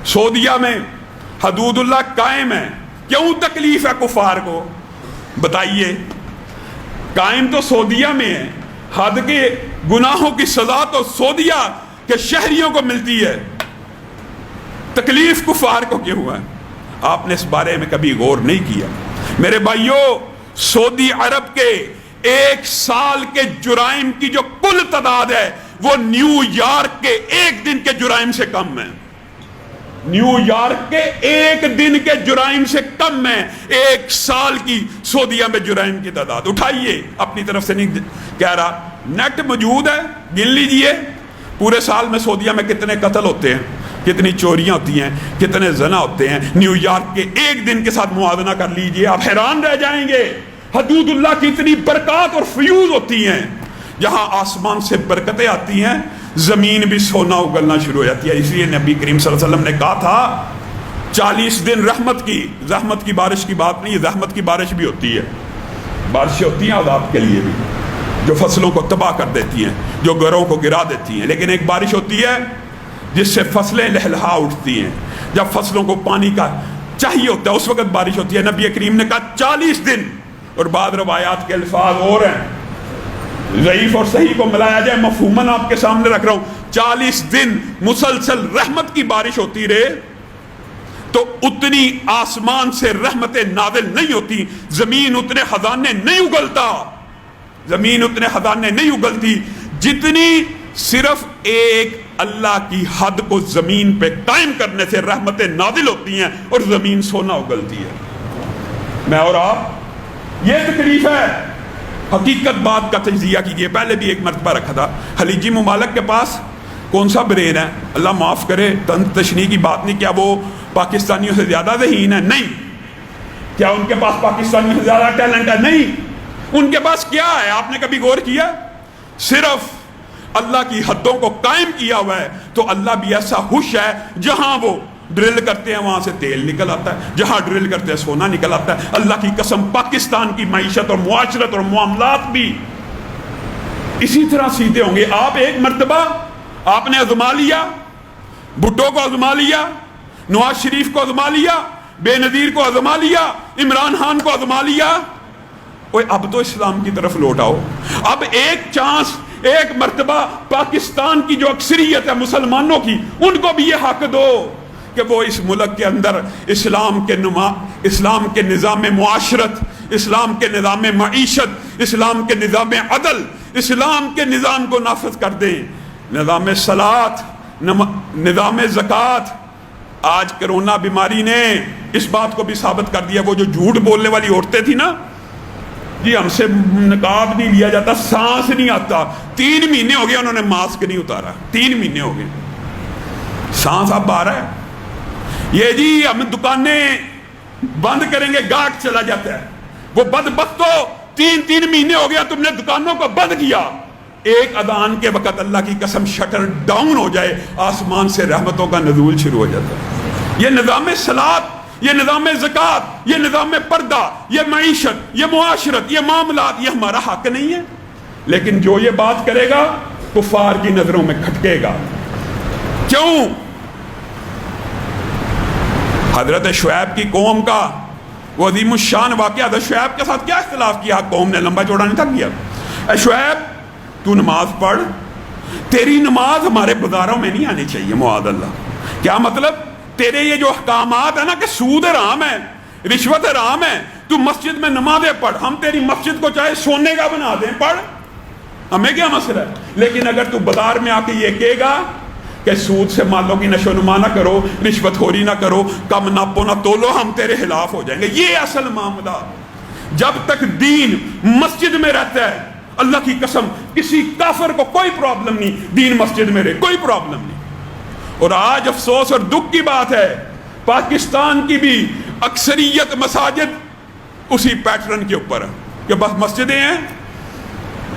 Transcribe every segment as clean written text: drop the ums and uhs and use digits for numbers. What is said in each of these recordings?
سعودیہ میں حدود اللہ قائم ہے، کیوں تکلیف ہے کفار کو؟ بتائیے، قائم تو سعودیہ میں ہے، حد کے گناہوں کی سزا تو سعودیہ کے شہریوں کو ملتی ہے، تکلیف کفار کو کیوں ہے؟ آپ نے اس بارے میں کبھی غور نہیں کیا؟ میرے بھائیوں، سعودی عرب کے ایک سال کے جرائم کی جو کل تعداد ہے وہ نیو یارک کے ایک دن کے جرائم سے کم ہے۔ نیو یارک کے ایک دن کے جرائم سے کم ہے ایک سال کی سعودیہ میں جرائم کی تعداد۔ اٹھائیے، اپنی طرف سے نہیں کہہ رہا، نیٹ موجود ہے، گن لیجئے پورے سال میں سعودیہ میں کتنے قتل ہوتے ہیں، کتنی چوریاں ہوتی ہیں، کتنے زنا ہوتے ہیں۔ نیو یارک کے ایک دن کے ساتھ موازنہ کر لیجئے، آپ حیران رہ جائیں گے۔ حدود اللہ کی اتنی برکات اور فیوز ہوتی ہیں، جہاں آسمان سے برکتیں آتی ہیں زمین بھی سونا اگلنا شروع ہو جاتی ہے۔ اس لیے نبی کریم صلی اللہ علیہ وسلم نے کہا تھا 40 دن رحمت کی بارش کی بات نہیں، رحمت کی بارش بھی ہوتی ہے، بارشیں ہوتی ہیں عذاب کے لیے بھی، جو فصلوں کو تباہ کر دیتی ہیں، جو گھروں کو گرا دیتی ہیں، لیکن ایک بارش ہوتی ہے جس سے فصلیں لہلہا اٹھتی ہیں۔ جب فصلوں کو پانی کا چاہیے ہوتا ہے اس وقت بارش ہوتی ہے۔ نبی کریم نے کہا 40 دن، اور بعض روایات کے الفاظ اور ہیں، ضعیف اور صحیح کو ملایا جائے، مفہوماً آپ کے سامنے رکھ رہا ہوں، 40 دن مسلسل رحمت کی بارش ہوتی رہے تو اتنی آسمان سے رحمتیں نازل نہیں ہوتی، زمین اتنے خزانے نہیں اگلتی جتنی صرف ایک اللہ کی حد کو زمین پہ قائم کرنے سے رحمتیں نازل ہوتی ہیں اور زمین سونا اگلتی ہے۔ میں اور آپ، یہ تکلیف ہے۔ حقیقت بات کا تجزیہ کیجئے، پہلے بھی ایک مرتبہ رکھا تھا، خلیجی ممالک کے پاس کون سا برین ہے؟ اللہ معاف کرے، تشنیع کی بات نہیں، کیا وہ پاکستانیوں سے زیادہ ذہین ہے؟ نہیں۔ کیا ان کے پاس پاکستانیوں سے زیادہ ٹیلنٹ ہے؟ نہیں۔ ان کے پاس کیا ہے؟ آپ نے کبھی غور کیا؟ صرف اللہ کی حدوں کو قائم کیا ہوا ہے، تو اللہ بھی ایسا خوش ہے، جہاں وہ ڈرل کرتے ہیں وہاں سے تیل نکل آتا ہے، جہاں ڈرل کرتے ہیں سونا نکل آتا ہے۔ اللہ کی قسم، پاکستان کی معیشت اور معاشرت اور معاملات بھی اسی طرح سیدھے ہوں گے۔ آپ ایک مرتبہ آپ نے آزما لیا، بھٹو کو آزما لیا، نواز شریف کو آزما لیا، بے نظیر کو آزما لیا، عمران خان کو آزما لیا، اب تو اسلام کی طرف لوٹ آؤ۔ اب ایک چانس، ایک مرتبہ پاکستان کی جو اکثریت ہے مسلمانوں کی، ان کو بھی یہ حق دو کہ وہ اس ملک کے اندر اسلام کے نظام معاشرت، اسلام کے نظام معیشت، اسلام کے نظام عدل، اسلام کے نظام کو نافذ کر دیں۔ نظام صلاۃ، نظام زکوٰۃ۔ آج کرونا بیماری نے اس بات کو بھی ثابت کر دیا، وہ جو جھوٹ بولنے والی عورتیں تھیں نا، جی ہم سے نقاب نہیں لیا جاتا، سانس نہیں آتا، 3 مہینے ہو گئے انہوں نے ماسک نہیں اتارا، 3 مہینے ہو گئے، سانس اب آ رہا ہے۔ یہ جی ہم دکانیں بند کریں گے گاہک چلا جاتا ہے، وہ بدبختو 3 مہینے ہو گیا تم نے دکانوں کو بند کیا۔ ایک اذان کے وقت اللہ کی قسم شٹر ڈاؤن ہو جائے، آسمان سے رحمتوں کا نزول شروع ہو جاتا ہے۔ یہ نظام صلاۃ، یہ نظام زکوٰۃ، یہ نظام پردہ، یہ معیشت، یہ معاشرت، یہ معاملات، یہ ہمارا حق نہیں ہے۔ لیکن جو یہ بات کرے گا کفار کی نظروں میں کھٹکے گا۔ کیوں؟ حضرت شعیب کی قوم کا وہ عظیم الشان واقعہ، حضرت شعیب کے ساتھ کیا اختلاف کیا قوم نے؟ لمبا چوڑا نہیں تھا کیا، اے شعیب تو نماز پڑھ، تیری نماز ہمارے بازاروں میں نہیں آنی چاہیے، معاذ اللہ۔ کیا مطلب؟ تیرے یہ جو احکامات ہیں نا کہ سود حرام ہے، رشوت حرام ہے، تو مسجد میں نمازیں پڑھ، ہم تیری مسجد کو چاہے سونے کا بنا دیں، پڑھ، ہمیں کیا مسئلہ ہے۔ لیکن اگر تو بازار میں آ کے یہ کہے گا کہ سود سے مالوں کی نشو و نما نہ کرو، رشوت خوری نہ کرو، کم ناپو نہ تولو، ہم تیرے خلاف ہو جائیں گے۔ یہ اصل معاملہ، جب تک دین مسجد میں رہتا ہے، اللہ کی قسم کسی کافر کو کوئی پرابلم نہیں، دین مسجد میں رہے، کوئی پرابلم نہیں۔ اور آج افسوس اور دکھ کی بات ہے، پاکستان کی بھی اکثریت مساجد اسی پیٹرن کے اوپر ہے کہ بس مسجدیں ہیں،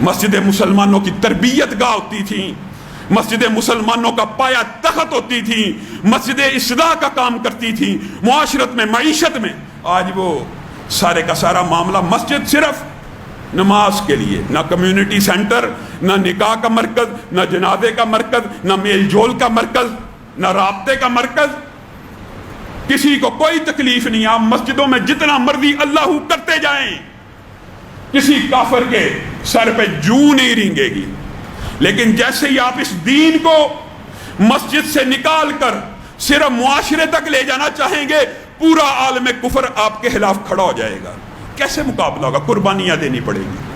مسجدیں مسلمانوں کی تربیت گاہ ہوتی تھیں، مسجدیں مسلمانوں کا پایا تخت ہوتی تھیں، مسجدیں اصلاح کا کام کرتی تھیں معاشرت میں، معیشت میں۔ آج وہ سارے کا سارا معاملہ مسجد صرف نماز کے لیے، نہ کمیونٹی سینٹر، نہ نکاح کا مرکز، نہ جنازے کا مرکز، نہ میل جول کا مرکز، نہ رابطے کا مرکز، کسی کو کوئی تکلیف نہیں، آپ مسجدوں میں جتنا مرضی اللہ کرتے جائیں، کسی کافر کے سر پہ جوں نہیں رینگے گی۔ لیکن جیسے ہی آپ اس دین کو مسجد سے نکال کر صرف معاشرے تک لے جانا چاہیں گے، پورا عالم کفر آپ کے خلاف کھڑا ہو جائے گا۔ کیسے مقابلہ ہوگا؟ قربانیاں دینی پڑے گی۔